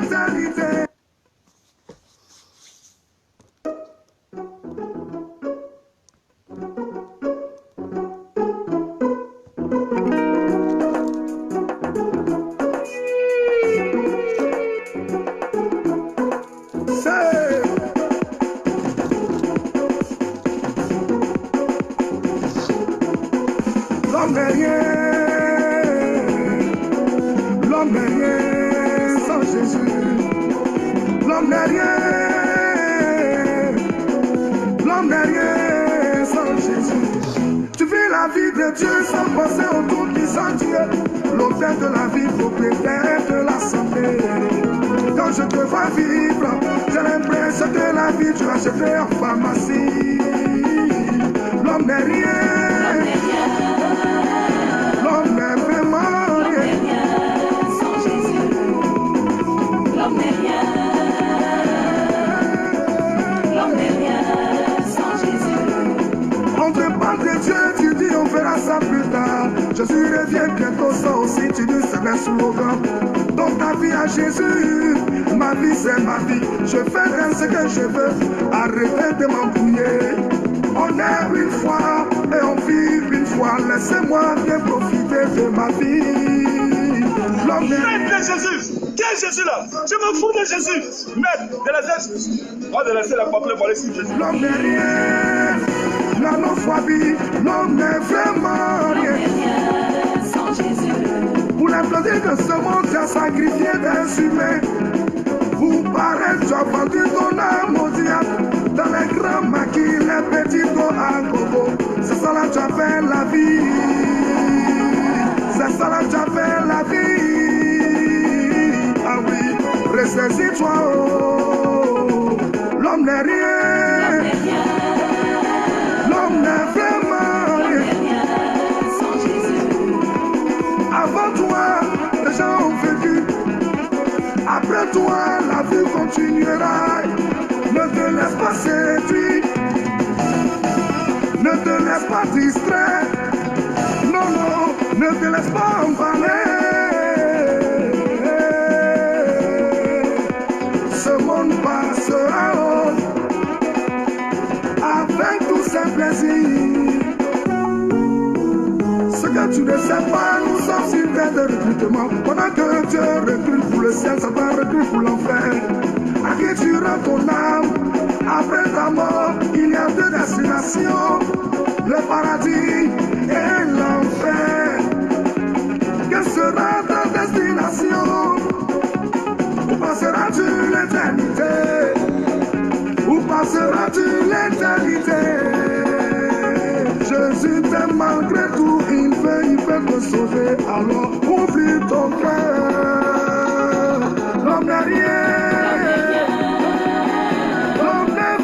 l'éternité. L'homme n'est rien, l'homme n'est rien sans Jésus. L'homme n'est rien, l'homme n'est rien sans Jésus. Tu vis la vie de Dieu sans penser au tout-puissant Dieu, l'auteur de la vie, propriétaire de la santé. Quand je te vois vivre, j'ai l'impression que la vie tu l'as achetée en pharmacie. L'homme n'est rien, l'homme n'est vraiment rien sans Jésus. L'homme n'est rien. L'homme n'est rien sans Jésus. On te parle de Dieu, tu dis on verra ça plus tard. Jésus revient bientôt, ça aussi tu dis c'est un slogan. Donc ta vie à Jésus, ma vie c'est ma vie. Je fais rien ce que je veux, arrêtez de m'embrouiller. On est une fois et on vit une fois. Laissez-moi bien profiter de ma vie. L'homme Maître de Jésus. Qui est Jésus là? Je me fous de Jésus. Maître de la Jésus. On va laisser la peuple pour aller sur Jésus. L'homme n'est rien. L'anophobie, l'homme n'est vraiment rien. Sans Jésus. Pour l'implanter de ce monde, tu as sacrifié des humains. Pour paraître, tu as vendu ton âme au diable. Dans les grands maquis, les petits dos à gogo. C'est ça là tu as fait la vie. C'est ça là tu as fait la vie. Ah oui, ressaisis-toi. Oh. L'homme n'est rien. L'homme n'est vraiment rien. Sans Jésus. Avant toi, les gens ont vécu. Après toi, la vie continuera. Ne te laisse pas séduire, ne te laisse pas distraire, non, non, ne te laisse pas emballer. Ce monde passera avec tous ses plaisirs. Ce que tu ne sais pas, nous sommes sur terre de recrutement. Pendant que Dieu recrute pour le ciel, Satan recrute pour l'enfer. À qui tu rends ton âme? Après ta mort, il y a deux destinations, le paradis et l'enfer. Quelle sera ta destination? Où passeras-tu l'éternité? Où passeras-tu l'éternité? Jésus t'aime malgré tout, il veut te sauver, alors oublie ton cœur. L'homme n'est rien. L'homme n'est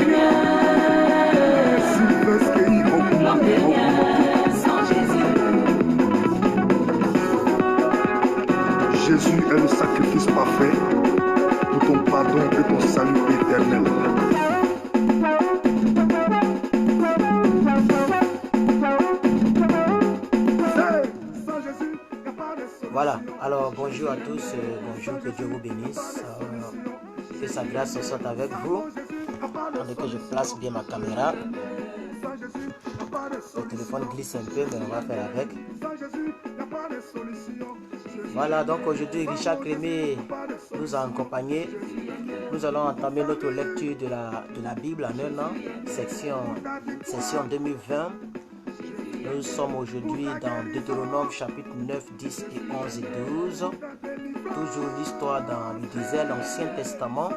rien, L'homme n'est rien sans Jésus. Jésus est le sacrifice parfait pour ton pardon et ton salut éternel. Voilà, alors bonjour à tous, bonjour, que Dieu vous bénisse, que sa grâce soit avec vous. Attendez que je place bien ma caméra. Le téléphone glisse un peu, mais on va faire avec. Voilà, donc aujourd'hui Richard Crémé nous a accompagnés. Nous allons entamer notre lecture de la Bible en un an, session 2020. Nous sommes aujourd'hui dans Deutéronome chapitre 9, 10 et 11 et 12. Toujours l'histoire dans le désert, l'Ancien Testament.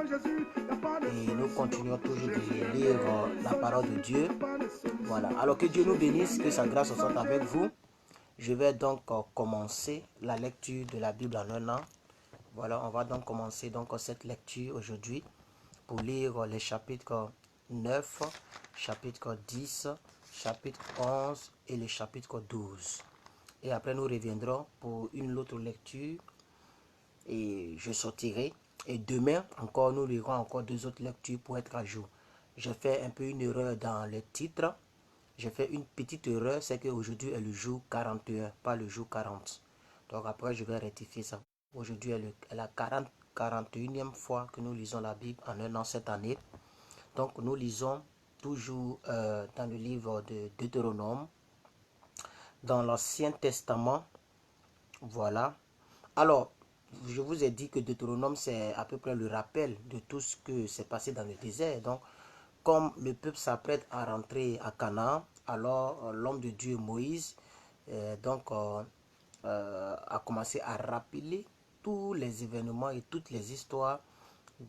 Et nous continuons toujours de lire la parole de Dieu. Voilà. Alors que Dieu nous bénisse, que sa grâce soit avec vous. Je vais donc commencer la lecture de la Bible en un an. Voilà, on va donc commencer donc cette lecture aujourd'hui pour lire les chapitres 9, chapitre 10, chapitre 11 et le chapitre 12. Et après nous reviendrons pour une autre lecture et je sortirai. Et demain encore nous lirons encore deux autres lectures pour être à jour. J'ai fait un peu une erreur dans les titres. j'ai fait une petite erreur, c'est qu'aujourd'hui est le jour 41, pas le jour 40. Donc après, je vais rectifier ça. Aujourd'hui est la 41e fois que nous lisons la Bible en un an cette année. Donc nous lisons toujours dans le livre de Deutéronome, dans l'Ancien Testament. Voilà. Alors, je vous ai dit que Deutéronome, c'est à peu près le rappel de tout ce que s'est passé dans le désert. Donc, comme le peuple s'apprête à rentrer à Canaan, alors l'homme de Dieu Moïse a commencé à rappeler tous les événements et toutes les histoires tout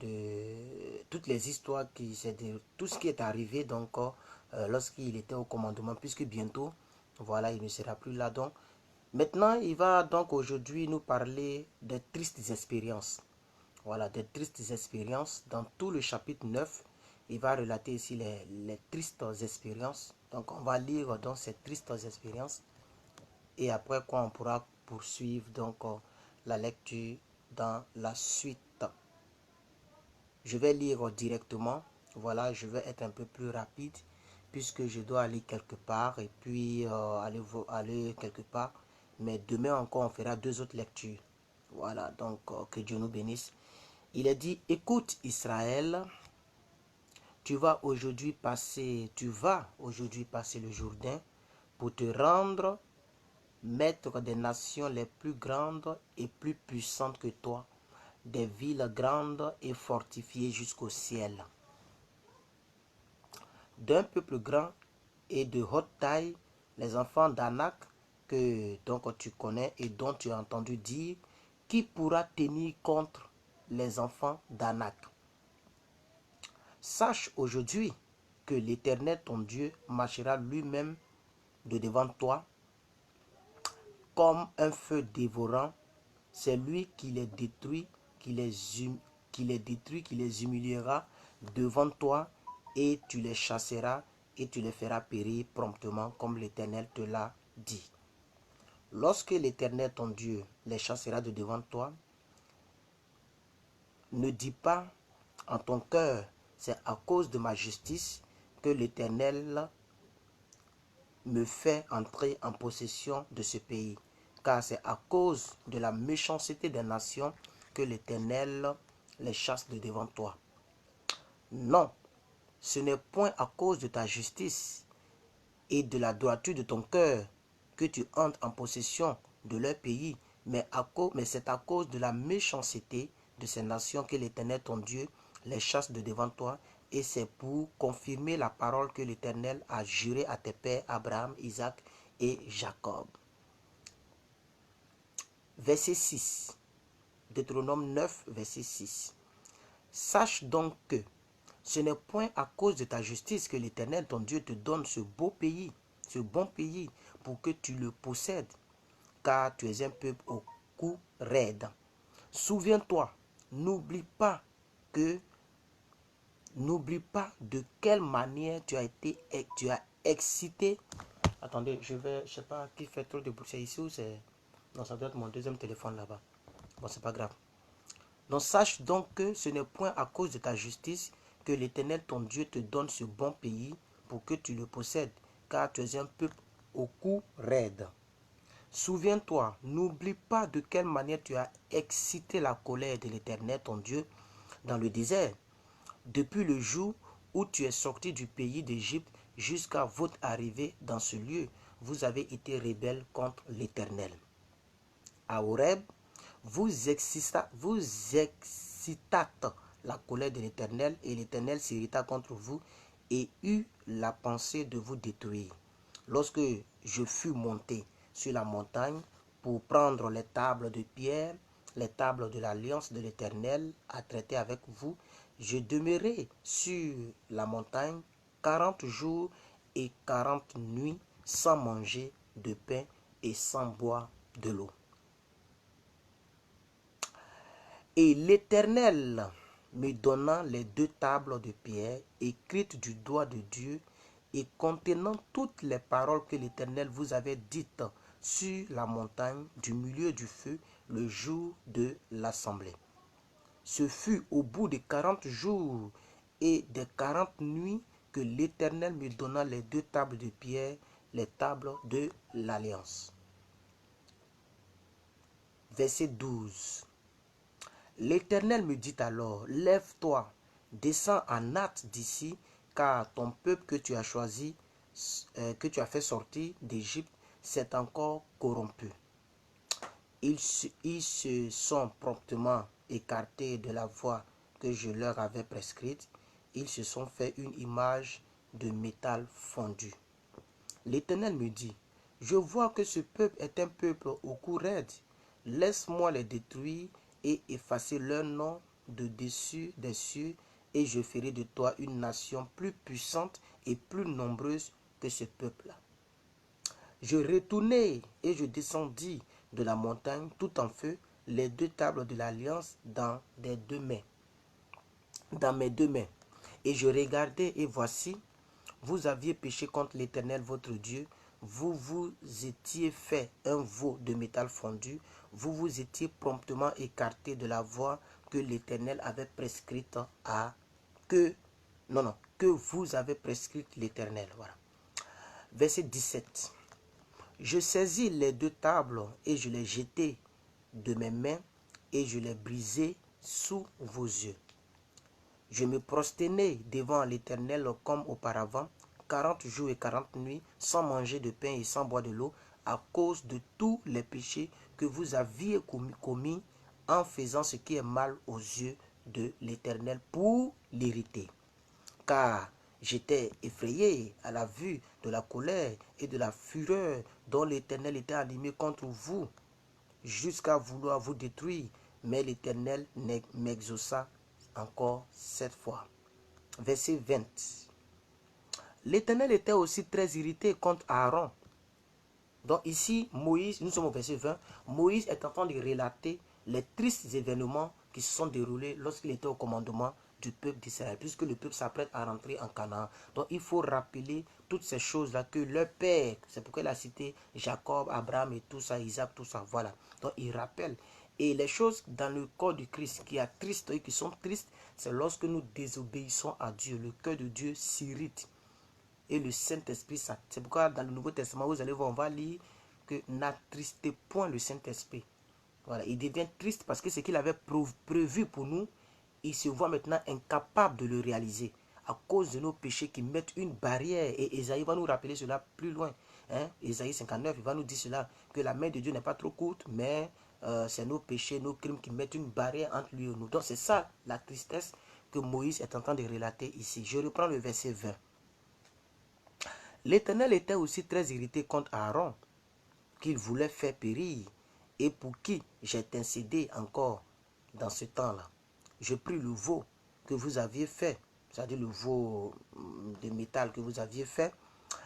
ce qui est arrivé donc lorsqu'il était au commandement, puisque bientôt voilà, il ne sera plus là. Donc maintenant il va donc aujourd'hui nous parler des tristes expériences. Voilà, des tristes expériences. Dans tout le chapitre 9, il va relater ici les tristes expériences. Donc on va lire donc ces tristes expériences. Et après quoi on pourra poursuivre donc la lecture dans la suite. Je vais lire directement. Voilà, je vais être un peu plus rapide puisque je dois aller quelque part et puis aller quelque part. Mais demain encore on fera 2 autres lectures. Voilà, donc que Dieu nous bénisse. Il est dit, écoute Israël, tu vas aujourd'hui passer le Jourdain pour te rendre maître des nations les plus grandes et plus puissantes que toi, des villes grandes et fortifiées jusqu'au ciel. D'un peuple grand et de haute taille, les enfants d'Anak, que donc tu connais et dont tu as entendu dire, qui pourra tenir contre les enfants d'Anak? Sache aujourd'hui que l'Éternel ton Dieu marchera lui-même de devant toi comme un feu dévorant. C'est lui qui les détruit, qui les humiliera devant toi, et tu les chasseras et tu les feras périr promptement comme l'Éternel te l'a dit. Lorsque l'Éternel ton Dieu les chassera de devant toi, ne dis pas en ton cœur, c'est à cause de ma justice que l'Éternel me fait entrer en possession de ce pays, car c'est à cause de la méchanceté des nations que l'Éternel les chasse de devant toi. Non, ce n'est point à cause de ta justice et de la droiture de ton cœur que tu entres en possession de leur pays, mais c'est à cause de la méchanceté de ces nations que l'Éternel ton Dieu les chasse de devant toi, et c'est pour confirmer la parole que l'Éternel a juré à tes pères Abraham, Isaac et Jacob. Verset 6. Deutéronome 9, verset 6. Sache donc que ce n'est point à cause de ta justice que l'Éternel ton Dieu te donne ce bon pays, pour que tu le possèdes, car tu es un peuple au cou raide. Souviens-toi, n'oublie pas de quelle manière tu as excité. Attendez, je sais pas qui fait trop de bruit, c'est ici ou c'est... Non, ça doit être mon deuxième téléphone là-bas. Bon, c'est pas grave. Donc sache donc que ce n'est point à cause de ta justice que l'Éternel ton Dieu te donne ce bon pays pour que tu le possèdes, car tu es un peuple au cou raide. Souviens-toi, n'oublie pas de quelle manière tu as excité la colère de l'Éternel ton Dieu dans le désert, depuis le jour où tu es sorti du pays d'Égypte jusqu'à votre arrivée dans ce lieu. Vous avez été rebelles contre l'Éternel. À Horeb, vous excitâtes la colère de l'Éternel, et l'Éternel s'irrita contre vous et eut la pensée de vous détruire. Lorsque je fus monté sur la montagne pour prendre les tables de pierre, les tables de l'alliance de l'Éternel à traiter avec vous, je demeurai sur la montagne 40 jours et 40 nuits sans manger de pain et sans boire de l'eau. Et l'Éternel me donna les 2 tables de pierre écrites du doigt de Dieu et contenant toutes les paroles que l'Éternel vous avait dites sur la montagne du milieu du feu le jour de l'assemblée. Ce fut au bout de 40 jours et des 40 nuits que l'Éternel me donna les 2 tables de pierre, les tables de l'Alliance. Verset 12. L'Éternel me dit alors, lève-toi, descends en hâte d'ici, car ton peuple que tu as choisi, que tu as fait sortir d'Égypte, s'est encore corrompu. Ils se sont promptement écartés de la voie que je leur avais prescrite. Ils se sont fait une image de métal fondu. L'Éternel me dit, je vois que ce peuple est un peuple au cou raide. Laisse-moi les détruire et effacer leur nom de dessus des cieux, et je ferai de toi une nation plus puissante et plus nombreuse que ce peuple-là. Je retournai et je descendis de la montagne tout en feu, les 2 tables de l'Alliance dans mes 2 mains. Et je regardai et voici, vous aviez péché contre l'Éternel votre Dieu, vous vous étiez fait un veau de métal fondu, vous vous étiez promptement écarté de la voie que l'Éternel avait prescrite que vous avez prescrite l'Éternel. Voilà. Verset 17. Je saisis les 2 tables et je les jetai de mes mains et je les brisai sous vos yeux. Je me prosternai devant l'Éternel comme auparavant, 40 jours et 40 nuits, sans manger de pain et sans boire de l'eau, à cause de tous les péchés que vous aviez commis en faisant ce qui est mal aux yeux de l'Éternel pour l'irriter. Car j'étais effrayé à la vue de la colère et de la fureur dont l'Éternel était animé contre vous, jusqu'à vouloir vous détruire. Mais l'Éternel m'exauça encore 7 fois. Verset 20. L'Éternel était aussi très irrité contre Aaron. Donc ici, Moïse, nous sommes au verset 20, Moïse est en train de relater les tristes événements qui se sont déroulés lorsqu'il était au commandement du peuple d'Israël, puisque le peuple s'apprête à rentrer en Canaan. Donc il faut rappeler toutes ces choses-là que leur père, c'est pourquoi il a cité Jacob, Abraham et tout ça, Isaac, tout ça, voilà. Donc il rappelle. Et les choses dans le corps du Christ qui attristent et qui sont tristes, c'est lorsque nous désobéissons à Dieu. Le cœur de Dieu s'irrite. Et le Saint-Esprit, ça. C'est pourquoi dans le Nouveau Testament, vous allez voir, on va lire que n'attristez point le Saint-Esprit. Voilà, il devient triste parce que ce qu'il avait prévu pour nous, il se voit maintenant incapable de le réaliser à cause de nos péchés qui mettent une barrière. Et Ésaïe va nous rappeler cela plus loin. Ésaïe 59, il va nous dire cela, que la main de Dieu n'est pas trop courte, mais c'est nos péchés, nos crimes qui mettent une barrière entre lui et nous. Donc c'est ça la tristesse que Moïse est en train de relater ici. Je reprends le verset 20. L'Éternel était aussi très irrité contre Aaron, qu'il voulait faire périr, et pour qui j'ai intercédé encore dans ce temps-là. Je pris le veau que vous aviez fait, c'est-à-dire le veau de métal que vous aviez fait,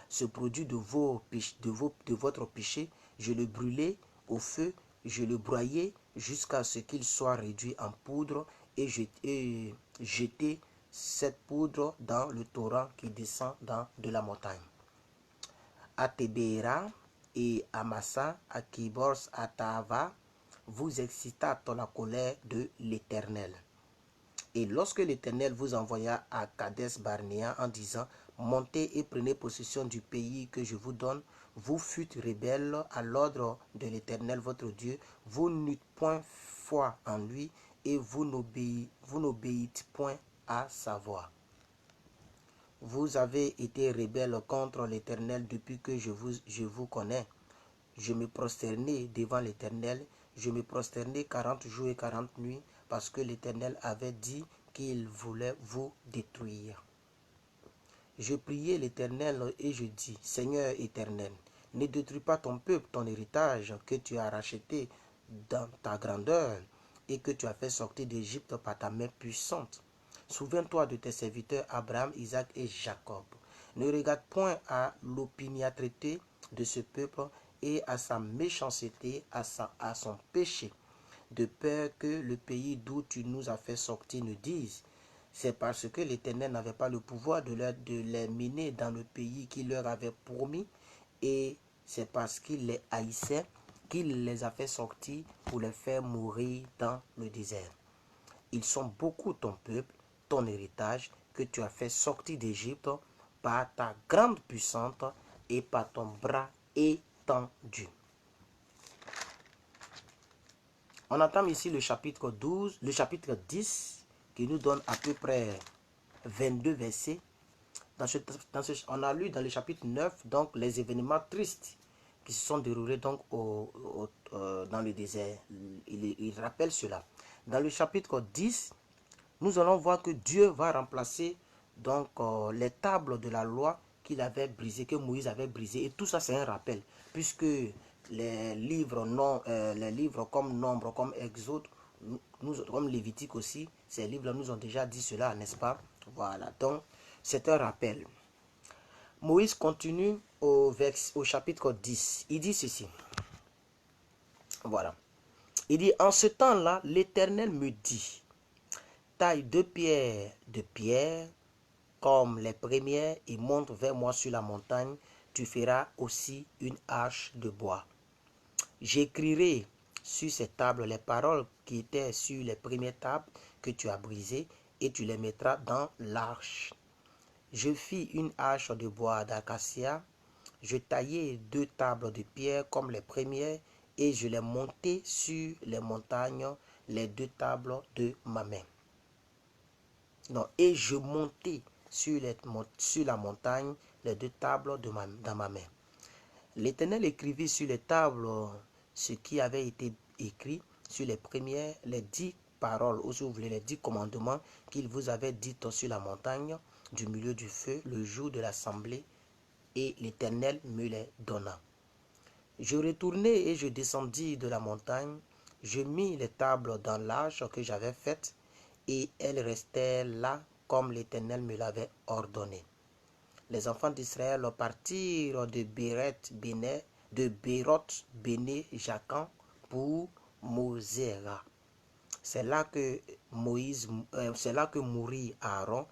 ce produit de votre péché, je le brûlai au feu, je le broyai jusqu'à ce qu'il soit réduit en poudre, et jeté cette poudre dans le torrent qui descend de la montagne. À Tébéra et à Massa, à Kibors, à Tahava, vous excitâtes la colère de l'Éternel. Et lorsque l'Éternel vous envoya à Kades Barnéa en disant, montez et prenez possession du pays que je vous donne, vous fûtes rebelles à l'ordre de l'Éternel votre Dieu, vous n'eûtes point foi en lui et vous n'obéîtes point à sa voix. Vous avez été rebelles contre l'Éternel depuis que je vous connais. Je me prosternai devant l'Éternel, je me prosternai 40 jours et 40 nuits, parce que l'Éternel avait dit qu'il voulait vous détruire. Je priai l'Éternel et je dis, Seigneur éternel, ne détruis pas ton peuple, ton héritage, que tu as racheté dans ta grandeur, et que tu as fait sortir d'Égypte par ta main puissante. Souviens-toi de tes serviteurs Abraham, Isaac et Jacob. Ne regarde point à l'opiniâtreté de ce peuple et à sa méchanceté, à son péché, de peur que le pays d'où tu nous as fait sortir ne dise, c'est parce que l'Éternel n'avait pas le pouvoir de les mener dans le pays qu'il leur avait promis, et c'est parce qu'il les haïssait qu'il les a fait sortir pour les faire mourir dans le désert. Ils sont beaucoup ton peuple, ton héritage, que tu as fait sortir d'Égypte par ta grande puissance et par ton bras étendu. On entame ici le chapitre 12, le chapitre 10, qui nous donne à peu près 22 versets. On a lu dans le chapitre 9 donc, les événements tristes qui se sont déroulés donc, dans le désert. Il rappelle cela. Dans le chapitre 10, nous allons voir que Dieu va remplacer donc, les tables de la loi qu'il avait brisées, que Moïse avait brisées. Et tout ça, c'est un rappel, puisque les livres comme Nombre, comme Exode, comme Lévitique aussi, ces livres nous ont déjà dit cela, n'est-ce pas? Voilà, donc c'est un rappel. Moïse continue au chapitre 10. Il dit ceci. Voilà. Il dit, en ce temps-là, l'Éternel me dit, taille 2 pierres de pierre comme les premières et monte vers moi sur la montagne. Tu feras aussi une hache de bois. J'écrirai sur ces tables les paroles qui étaient sur les premières tables que tu as brisées et tu les mettras dans l'arche. Je fis une hache de bois d'acacia. Je taillai 2 tables de pierre comme les premières et je les montai sur les montagnes, les 2 tables de ma main. Non, et je montai sur la montagne les 2 tables dans ma main. L'Éternel écrivit sur les tables ce qui avait été écrit sur les premières, les 10 paroles, ou si vous voulez, les 10 commandements qu'il vous avait dit sur la montagne du milieu du feu le jour de l'assemblée, et l'Éternel me les donna. Je retournai et je descendis de la montagne, je mis les tables dans l'arche que j'avais faite, et elles restèrent là comme l'Éternel me l'avait ordonné. Les enfants d'Israël partirent de Béroth Béné Jacan pour Moséra. C'est là que mourut Aaron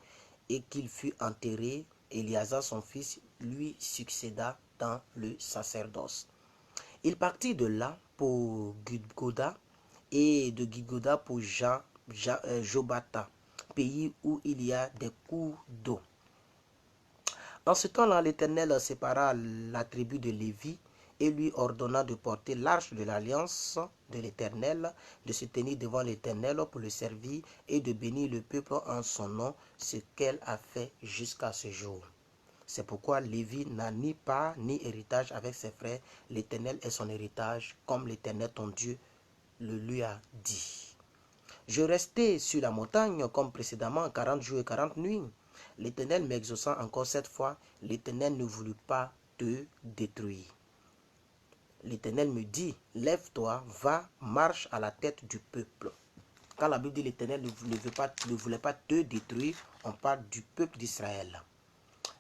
et qu'il fut enterré. Éléazar son fils lui succéda dans le sacerdoce. Il partit de là pour Gudgoda et de Gudgoda pour Jobata, pays où il y a des cours d'eau. En ce temps-là, l'Éternel sépara la tribu de Lévi et lui ordonna de porter l'arche de l'alliance de l'Éternel, de se tenir devant l'Éternel pour le servir et de bénir le peuple en son nom, ce qu'elle a fait jusqu'à ce jour. C'est pourquoi Lévi n'a ni part ni héritage avec ses frères. L'Éternel est son héritage, comme l'Éternel ton Dieu le lui a dit. Je restai sur la montagne comme précédemment 40 jours et 40 nuits. L'Éternel m'exauçant encore 7 fois, l'Éternel ne voulut pas te détruire. L'Éternel me dit, lève-toi, va, marche à la tête du peuple. Quand la Bible dit l'Éternel ne voulait pas te détruire, on parle du peuple d'Israël.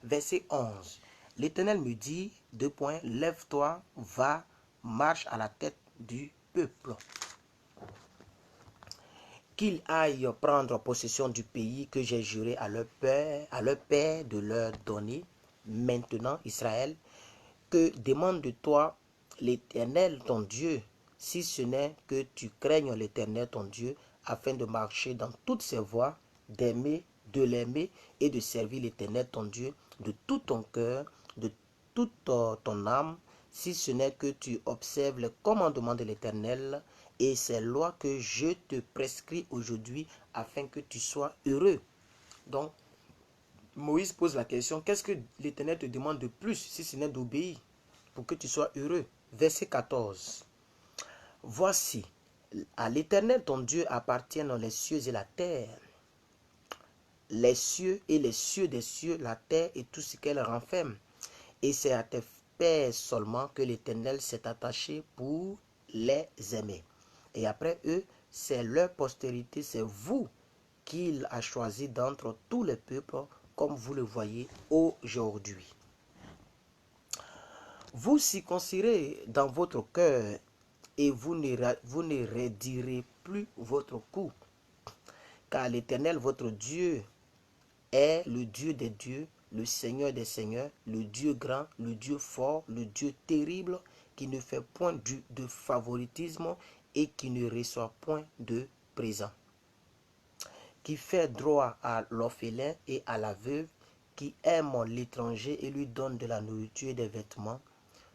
Verset 11. L'Éternel me dit, lève-toi, va, marche à la tête du peuple. Qu'ils aillent prendre possession du pays que j'ai juré à leur père de leur donner. Maintenant, Israël, que demande de toi l'Éternel ton Dieu, si ce n'est que tu craignes l'Éternel ton Dieu, afin de marcher dans toutes ses voies, de l'aimer et de servir l'Éternel ton Dieu de tout ton cœur, de toute ton âme, si ce n'est que tu observes les commandements de l'Éternel et ces lois que je te prescris aujourd'hui, afin que tu sois heureux. Donc, Moïse pose la question, qu'est-ce que l'Éternel te demande de plus, si ce n'est d'obéir, pour que tu sois heureux? Verset 14. Voici, à l'Éternel ton Dieu appartiennent les cieux et la terre. Les cieux et les cieux des cieux, la terre et tout ce qu'elle renferme. Et c'est à tes pères seulement que l'Éternel s'est attaché pour les aimer. Et après eux, c'est leur postérité, c'est vous qu'il a choisi d'entre tous les peuples, comme vous le voyez aujourd'hui. Vous circoncirez dans votre cœur et vous ne raidirez plus votre cou, car l'Éternel votre Dieu est le Dieu des dieux, le Seigneur des seigneurs, le Dieu grand, le Dieu fort, le Dieu terrible, qui ne fait point de favoritisme et qui ne reçoit point de présent, qui fait droit à l'orphelin et à la veuve, qui aime l'étranger et lui donne de la nourriture et des vêtements.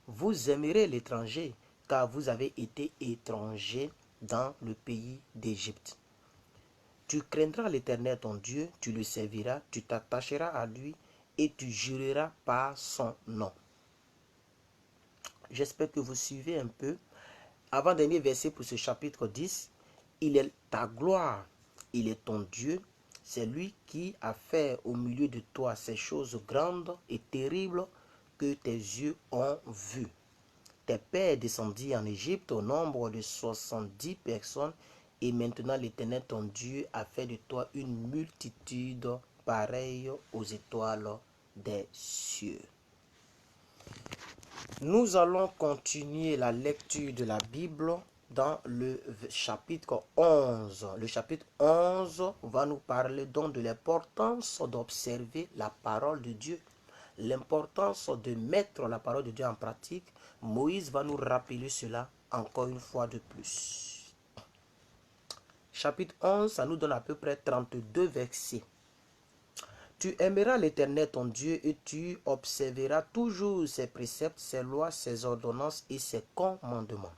Vous aimerez l'étranger, car vous avez été étranger dans le pays d'Égypte. Tu craindras l'Éternel ton Dieu, tu le serviras, tu t'attacheras à lui et tu jureras par son nom. J'espère que vous suivez un peu. Avant-dernier verset pour ce chapitre 10. Il est ta gloire, il est ton Dieu. C'est lui qui a fait au milieu de toi ces choses grandes et terribles que tes yeux ont vues. Tes pères descendirent en Égypte au nombre de 70 personnes. Et maintenant l'Éternel ton Dieu a fait de toi une multitude pareille aux étoiles des cieux. Nous allons continuer la lecture de la Bible dans le chapitre 11. Le chapitre 11 va nous parler donc de l'importance d'observer la parole de Dieu. L'importance de mettre la parole de Dieu en pratique. Moïse va nous rappeler cela encore une fois de plus. Chapitre 11, ça nous donne à peu près 32 versets. Tu aimeras l'Éternel ton Dieu et tu observeras toujours ses préceptes, ses lois, ses ordonnances et ses commandements.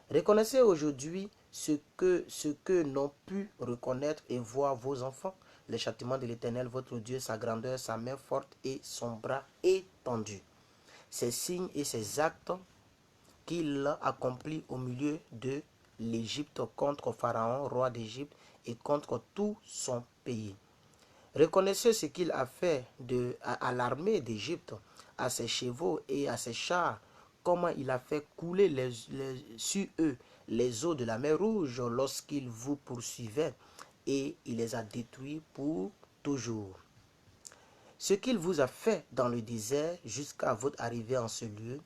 Reconnaissez aujourd'hui ce que n'ont pu reconnaître et voir vos enfants, les châtiments de l'Éternel votre Dieu, sa grandeur, sa main forte et son bras étendu. Ses signes et ses actes qu'il accomplit au milieu de l'Égypte contre Pharaon, roi d'Égypte, et contre tout son pays. Reconnaissez ce qu'il a fait à l'armée d'Égypte, à ses chevaux et à ses chars, comment il a fait couler sur eux les eaux de la mer Rouge lorsqu'il vous poursuivait, et il les a détruits pour toujours. Ce qu'il vous a fait dans le désert jusqu'à votre arrivée en ce lieu,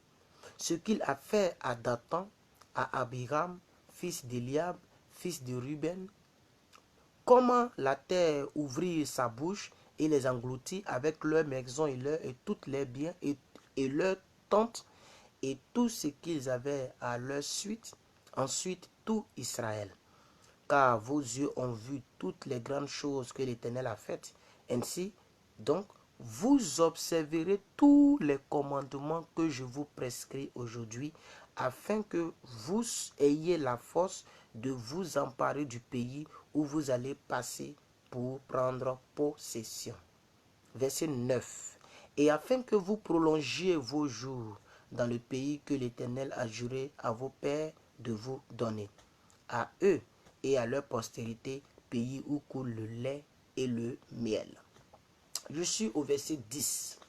ce qu'il a fait à Dathan, à Abiram, fils d'Eliab, fils de Ruben, comment la terre ouvrit sa bouche et les engloutit avec leurs maisons et toutes les biens et leurs tentes et tout ce qu'ils avaient à leur suite, ensuite tout Israël. Car vos yeux ont vu toutes les grandes choses que l'Éternel a faites. Ainsi, donc, vous observerez tous les commandements que je vous prescris aujourd'hui, afin que vous ayez la force de vous emparer du pays où vous allez passer pour prendre possession. Verset 9. Et afin que vous prolongiez vos jours dans le pays que l'Éternel a juré à vos pères de vous donner, à eux et à leur postérité, pays où coule le lait et le miel. Je suis au verset 10.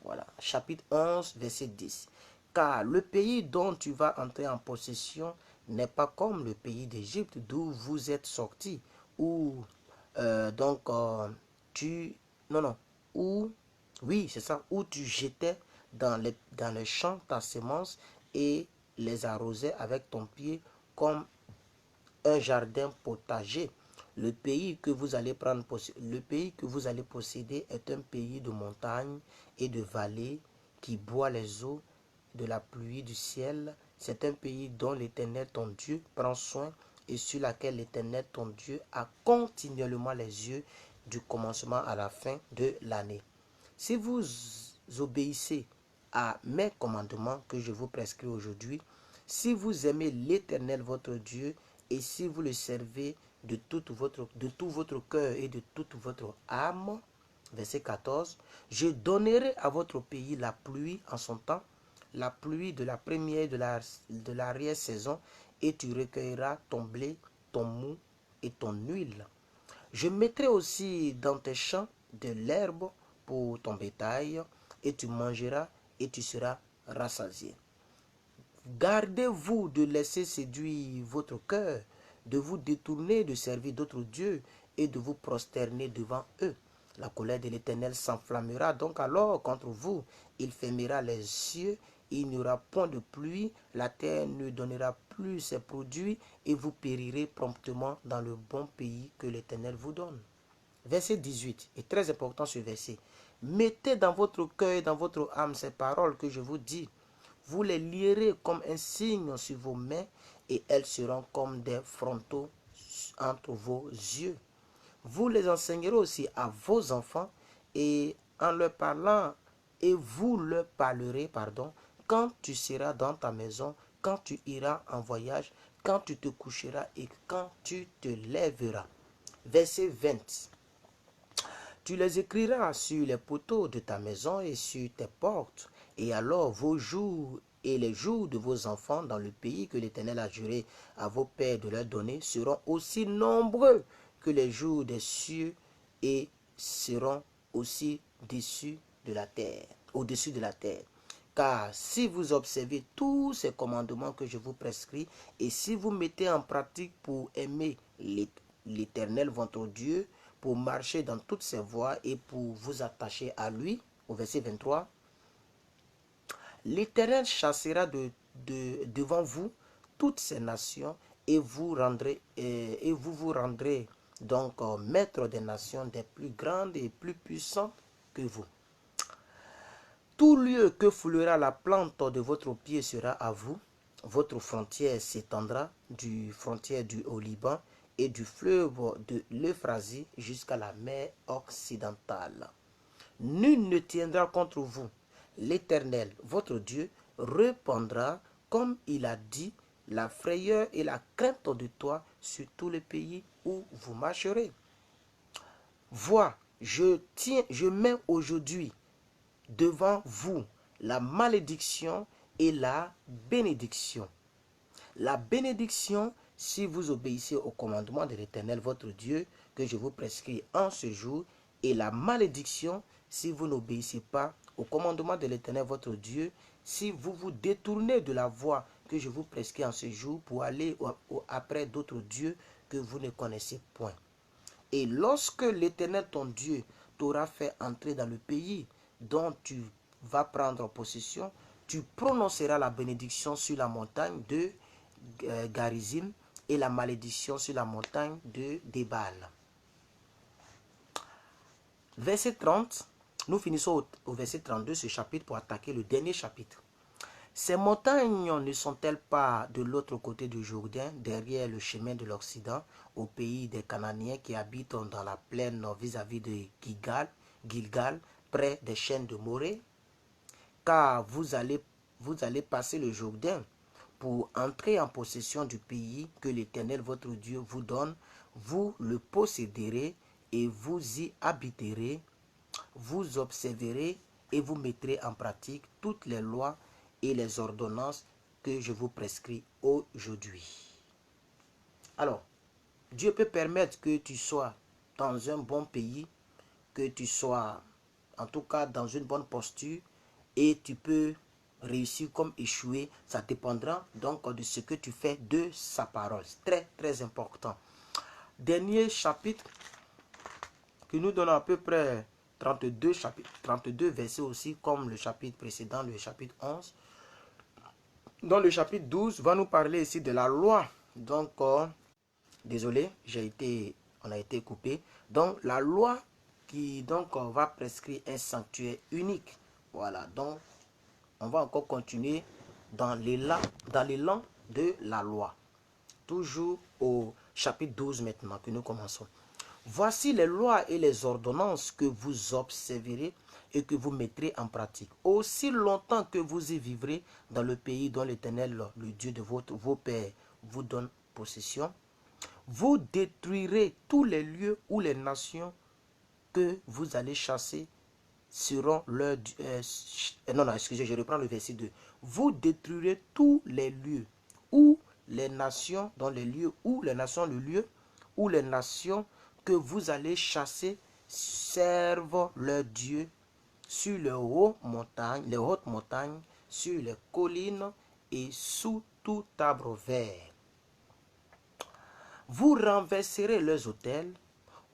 Voilà, chapitre 11, verset 10. Car le pays dont tu vas entrer en possession n'est pas comme le pays d'Égypte d'où vous êtes sortis, où où tu jetais dans les champs ta semence et les arrosais avec ton pied comme un jardin potager. Le pays que vous allez posséder est un pays de montagnes et de vallées qui boit les eaux de la pluie du ciel. C'est un pays dont l'Éternel ton Dieu prend soin et sur laquelle l'Éternel ton Dieu a continuellement les yeux du commencement à la fin de l'année. Si vous obéissez à mes commandements que je vous prescris aujourd'hui, si vous aimez l'Éternel votre Dieu et si vous le servez de tout votre cœur et de toute votre âme, verset 14, je donnerai à votre pays la pluie en son temps, la pluie de la première de l'arrière-saison, et tu recueilleras ton blé, ton mou et ton huile. Je mettrai aussi dans tes champs de l'herbe pour ton bétail, et tu mangeras et tu seras rassasié. Gardez-vous de laisser séduire votre cœur, de vous détourner de servir d'autres dieux et de vous prosterner devant eux. La colère de l'Éternel s'enflammera donc alors contre vous. Il fermera les cieux, il n'y aura point de pluie, la terre ne donnera plus ses produits et vous périrez promptement dans le bon pays que l'Éternel vous donne. Verset 18 est très important ce verset. Mettez dans votre cœur et dans votre âme ces paroles que je vous dis. Vous les lierez comme un signe sur vos mains et elles seront comme des frontaux entre vos yeux. Vous les enseignerez aussi à vos enfants et en leur parlant, et vous leur parlerez, pardon, quand tu seras dans ta maison, quand tu iras en voyage, quand tu te coucheras et quand tu te lèveras. Verset 20. Tu les écriras sur les poteaux de ta maison et sur tes portes, et alors vos jours et les jours de vos enfants dans le pays que l'Éternel a juré à vos pères de leur donner seront aussi nombreux que les jours des cieux et seront aussi au-dessus de la terre. Car si vous observez tous ces commandements que je vous prescris, et si vous mettez en pratique pour aimer l'Éternel votre Dieu, pour marcher dans toutes ses voies et pour vous attacher à lui, au verset 23, l'Éternel chassera devant vous toutes ces nations et vous vous rendrez donc maître des nations des plus grandes et plus puissantes que vous. Tout lieu que foulera la plante de votre pied sera à vous. Votre frontière s'étendra du frontière au Liban et du fleuve de l'Euphrasie jusqu'à la mer occidentale. Nul ne tiendra contre vous. L'Éternel, votre Dieu, répandra, comme il a dit, la frayeur et la crainte de toi sur tout le pays où vous marcherez. Vois, je mets aujourd'hui devant vous la malédiction et la bénédiction. La bénédiction, si vous obéissez au commandement de l'Éternel, votre Dieu, que je vous prescris en ce jour, et la malédiction, si vous n'obéissez pas au commandement de l'Éternel, votre Dieu, si vous vous détournez de la voie que je vous prescris en ce jour pour aller après d'autres dieux que vous ne connaissez point. Et lorsque l'Éternel, ton Dieu, t'aura fait entrer dans le pays dont tu vas prendre possession, tu prononceras la bénédiction sur la montagne de Garizim et la malédiction sur la montagne de Débal. Verset 30, nous finissons au verset 32 ce chapitre pour attaquer le dernier chapitre. Ces montagnes ne sont-elles pas de l'autre côté du Jourdain, derrière le chemin de l'Occident, au pays des Cananéens qui habitent dans la plaine vis-à-vis de Gilgal, près des chaînes de Morée? Car vous allez passer le Jourdain pour entrer en possession du pays que l'Éternel votre Dieu vous donne. Vous le posséderez et vous y habiterez. Vous observerez et vous mettrez en pratique toutes les lois et les ordonnances que je vous prescris aujourd'hui. Alors, Dieu peut permettre que tu sois dans un bon pays, que tu sois en tout cas dans une bonne posture, et tu peux réussir comme échouer. Ça dépendra donc de ce que tu fais de sa parole. C'est très très important. Dernier chapitre qui nous donne à peu près 32 versets aussi, comme le chapitre précédent, le chapitre 11. Dans le chapitre 12, va nous parler ici de la loi. Donc, désolé, on a été coupé. Donc, la loi qui donc va prescrire un sanctuaire unique. Voilà, donc on va encore continuer dans l'élan de la loi. Toujours au chapitre 12 maintenant que nous commençons. Voici les lois et les ordonnances que vous observerez et que vous mettrez en pratique. Aussi longtemps que vous y vivrez dans le pays dont l'Éternel, le Dieu de vos pères, vous donne possession, vous détruirez tous les lieux où les nations que vous allez chasser seront leurs... je reprends le verset 2. Vous détruirez tous les lieux où les nations, dans les lieux où les nations, le lieu où les nations que vous allez chasser servent leurs dieux sur les hautes montagnes, sur les collines et sous tout arbre vert. Vous renverserez leurs autels,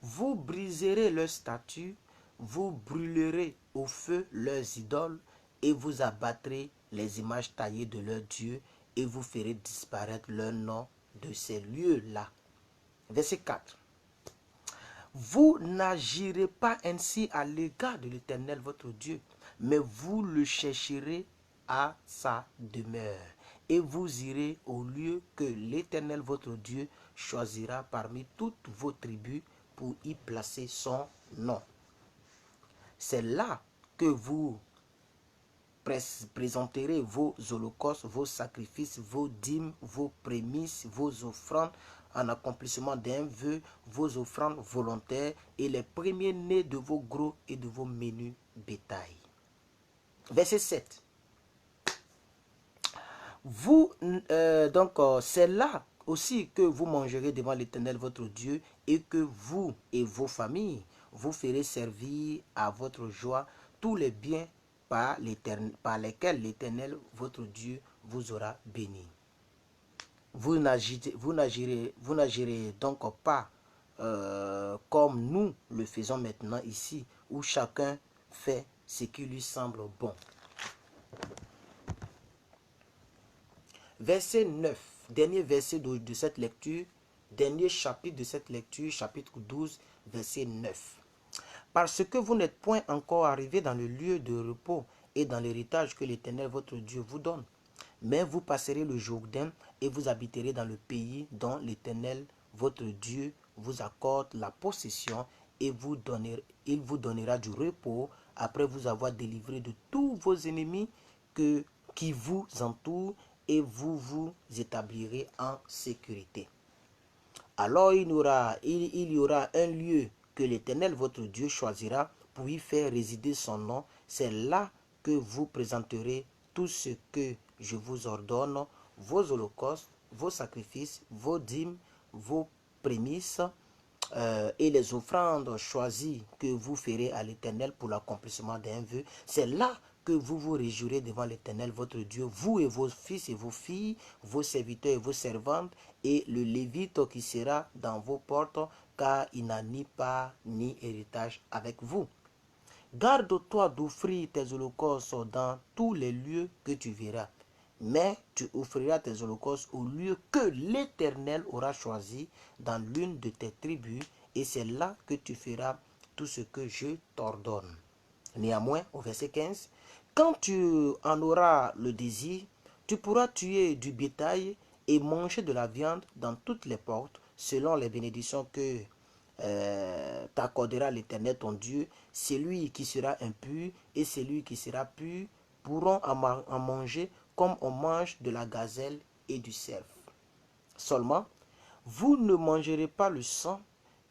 vous briserez leurs statues, vous brûlerez au feu leurs idoles et vous abattrez les images taillées de leurs dieux et vous ferez disparaître leur nom de ces lieux-là. Verset 4. Vous n'agirez pas ainsi à l'égard de l'Éternel votre Dieu, mais vous le chercherez à sa demeure. Et vous irez au lieu que l'Éternel votre Dieu choisira parmi toutes vos tribus pour y placer son nom. c'est là que vous présenterez vos holocaustes, vos sacrifices, vos dîmes, vos prémices, vos offrandes en accomplissement d'un vœu, vos offrandes volontaires et les premiers-nés de vos gros et de vos menus bétail. Verset 7. C'est là aussi que vous mangerez devant l'Éternel votre Dieu et que vous et vos familles vous ferez servir à votre joie tous les biens par lesquels l'Éternel votre Dieu vous aura béni. Vous n'agirez donc pas comme nous le faisons maintenant ici, où chacun fait ce qui lui semble bon. Verset 9, dernier verset de cette lecture, dernier chapitre de cette lecture, chapitre 12, verset 9. Parce que vous n'êtes point encore arrivés dans le lieu de repos et dans l'héritage que l'Éternel votre Dieu vous donne. Mais vous passerez le Jourdain et vous habiterez dans le pays dont l'Éternel votre Dieu vous accorde la possession et il vous donnera du repos après vous avoir délivré de tous vos ennemis qui vous entourent et vous vous établirez en sécurité. Alors il y aura un lieu que l'Éternel votre Dieu choisira pour y faire résider son nom. C'est là que vous présenterez tout ce que je vous ordonne, vos holocaustes, vos sacrifices, vos dîmes, vos prémices et les offrandes choisies que vous ferez à l'Éternel pour l'accomplissement d'un vœu. C'est là que vous vous réjouirez devant l'Éternel votre Dieu, vous et vos fils et vos filles, vos serviteurs et vos servantes, et le Lévite qui sera dans vos portes, car il n'a ni part ni héritage avec vous. Garde-toi d'offrir tes holocaustes dans tous les lieux que tu verras, mais tu offriras tes holocaustes au lieu que l'Éternel aura choisi dans l'une de tes tribus, et c'est là que tu feras tout ce que je t'ordonne. Néanmoins, au verset 15, quand tu en auras le désir, tu pourras tuer du bétail et manger de la viande dans toutes les portes, selon les bénédictions que t'accordera l'Éternel ton Dieu. Celui qui sera impur et celui qui sera pur pourront en manger comme on mange de la gazelle et du cerf. Seulement, vous ne mangerez pas le sang,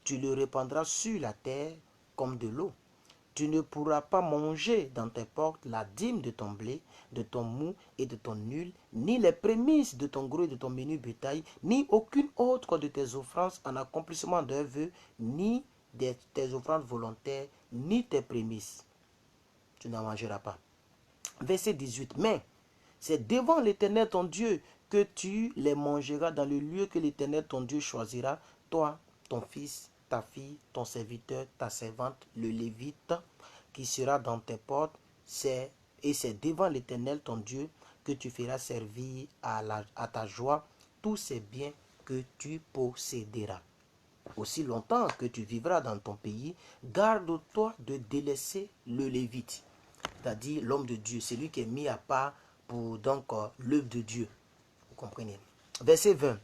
tu le répandras sur la terre comme de l'eau. Tu ne pourras pas manger dans tes portes la dîme de ton blé, de ton mou et de ton nul, ni les prémices de ton gros et de ton menu bétail, ni aucune autre de tes offrandes en accomplissement d'un vœu, ni tes offrandes volontaires, ni tes prémices. Tu n'en mangeras pas. Verset 18. Mais c'est devant l'Éternel ton Dieu que tu les mangeras dans le lieu que l'Éternel ton Dieu choisira, toi, ton fils, ta fille, ton serviteur, ta servante, le Lévite, qui sera dans tes portes, et c'est devant l'Éternel ton Dieu que tu feras servir à ta joie tous ces biens que tu posséderas. Aussi longtemps que tu vivras dans ton pays, garde-toi de délaisser le Lévite, c'est-à-dire l'homme de Dieu, celui qui est mis à part pour donc l'œuvre de Dieu. Vous comprenez? Verset 20.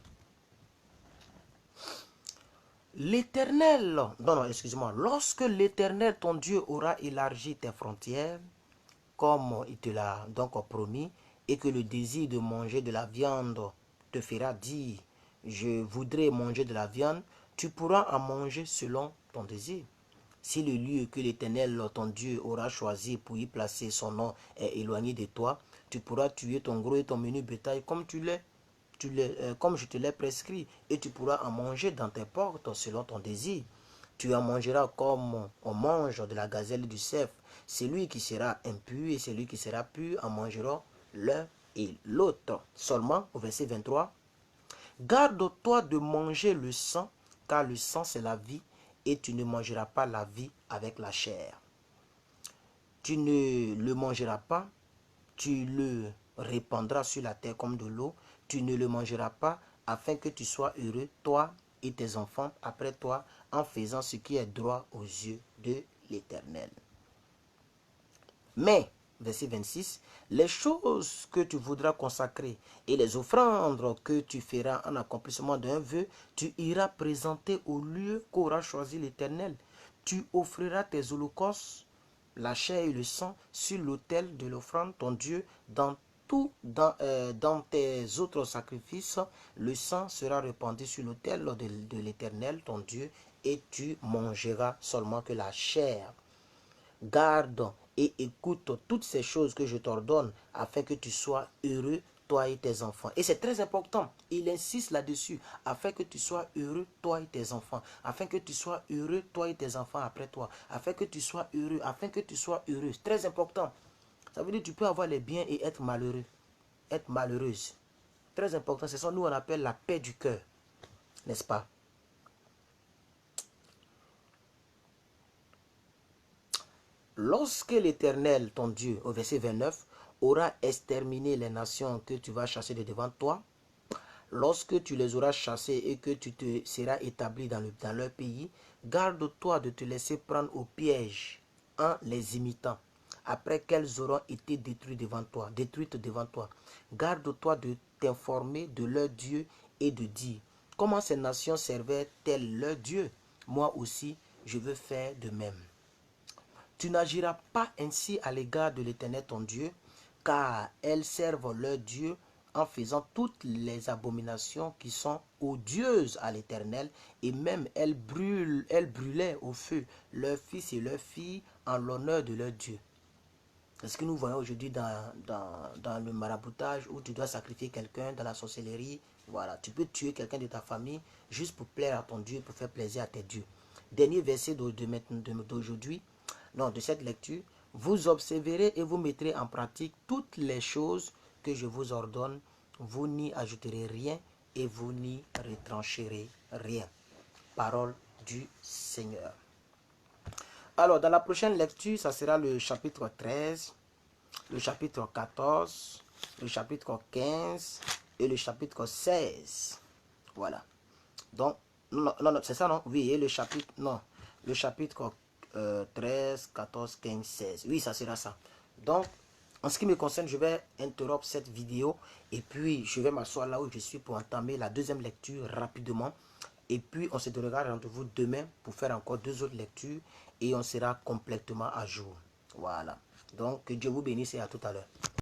Lorsque l'Éternel ton Dieu aura élargi tes frontières, comme il te l'a donc promis, et que le désir de manger de la viande te fera dire, je voudrais manger de la viande, tu pourras en manger selon ton désir. Si le lieu que l'Éternel ton Dieu aura choisi pour y placer son nom est éloigné de toi, tu pourras tuer ton gros et ton menu bétail comme comme je te l'ai prescrit, et tu pourras en manger dans tes portes selon ton désir. Tu en mangeras comme on mange de la gazelle et du cerf. Celui qui sera impur et celui qui sera pur en mangeront l'un et l'autre. Seulement, au verset 23, garde-toi de manger le sang, car le sang c'est la vie, et tu ne mangeras pas la vie avec la chair. Tu ne le mangeras pas, tu le répandras sur la terre comme de l'eau. Tu ne le mangeras pas, afin que tu sois heureux, toi et tes enfants après toi, en faisant ce qui est droit aux yeux de l'Éternel. Mais, verset 26, les choses que tu voudras consacrer et les offrandes que tu feras en accomplissement d'un vœu, tu iras présenter au lieu qu'aura choisi l'Éternel. Tu offriras tes holocaustes la chair et le sang sur l'autel de l'offrande, ton Dieu, dans tes autres sacrifices, le sang sera répandu sur l'autel de l'Éternel, ton Dieu, et tu mangeras seulement que la chair. Garde et écoute toutes ces choses que je t'ordonne, afin que tu sois heureux, toi et tes enfants. Et c'est très important, il insiste là-dessus, afin que tu sois heureux, toi et tes enfants, afin que tu sois heureux, toi et tes enfants après toi, afin que tu sois heureux, afin que tu sois heureux. Très important. Ça veut dire que tu peux avoir les biens et être malheureux, être malheureuse. Très important, c'est ça nous on appelle la paix du cœur, n'est-ce pas? Lorsque l'Éternel, ton Dieu, au verset 29, aura exterminé les nations que tu vas chasser de devant toi, lorsque tu les auras chassés et que tu te seras établi dans leur pays, garde-toi de te laisser prendre au piège en les imitant, après qu'elles auront été détruites devant toi. Garde-toi de t'informer de leur Dieu et de dire, comment ces nations servaient-elles leur Dieu? Moi aussi, je veux faire de même. Tu n'agiras pas ainsi à l'égard de l'Éternel ton Dieu, car elles servent leur Dieu en faisant toutes les abominations qui sont odieuses à l'Éternel, et même elles brûlaient au feu leurs fils et leurs filles en l'honneur de leur Dieu. C'est ce que nous voyons aujourd'hui dans le maraboutage, où tu dois sacrifier quelqu'un, dans la sorcellerie. Voilà, tu peux tuer quelqu'un de ta famille juste pour plaire à ton Dieu, pour faire plaisir à tes dieux. Dernier verset d'aujourd'hui. Non, de cette lecture, vous observerez et vous mettrez en pratique toutes les choses que je vous ordonne, vous n'y ajouterez rien et vous n'y retrancherez rien. Parole du Seigneur. Alors, dans la prochaine lecture, ça sera le chapitre 13, le chapitre 14, le chapitre 15 et le chapitre 16. Voilà. Donc, non, c'est ça, non? Oui, et le chapitre, non, le chapitre 13, 14, 15, 16. Oui, ça sera ça. Donc, en ce qui me concerne, je vais interrompre cette vidéo et puis je vais m'asseoir là où je suis pour entamer la deuxième lecture rapidement. Et puis, on se donnera rendez-vous demain pour faire encore 2 autres lectures et on sera complètement à jour. Voilà. Donc, que Dieu vous bénisse et à tout à l'heure.